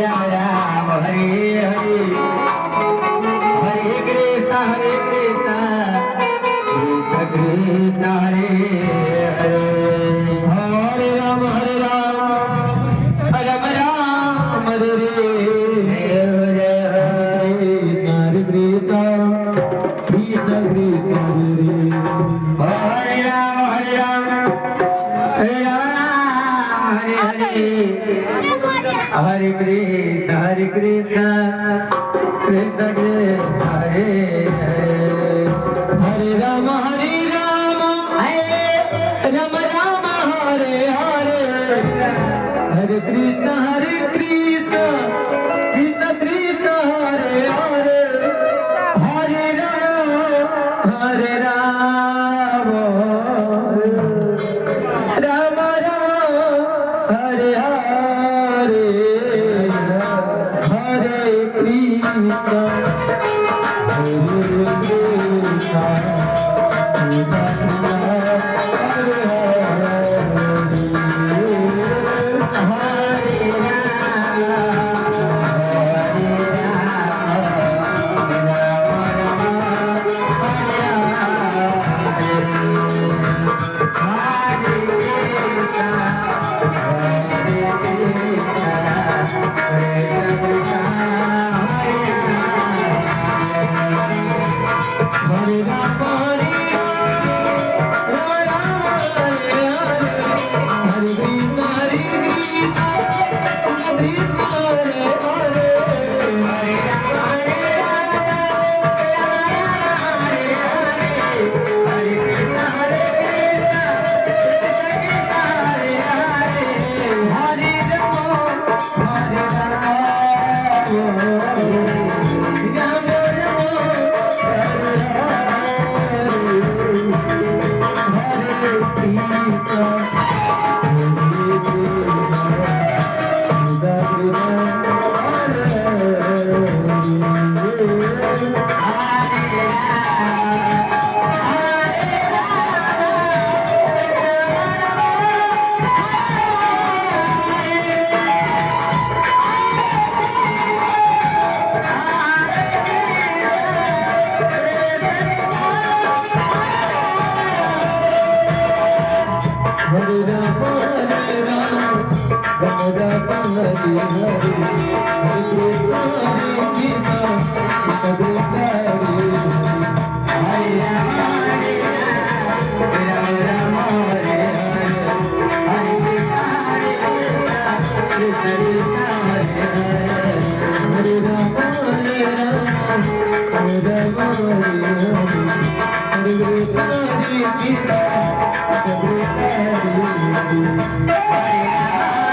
Ram Ram Hare Hare Hare Krishna Krishna Krishna Hare Hare Hare Ram Ram Ram Hare Hare Hare Krishna Krishna Krishna Hare Ram Hare Krishna Krishna Krishna Hare Hare Hare Ram Ram Ram Hare Hare Hare Krishna Krishna Krishna Hare Hare Hare Ram Ram Ram Hare Hare Hare Krishna Hare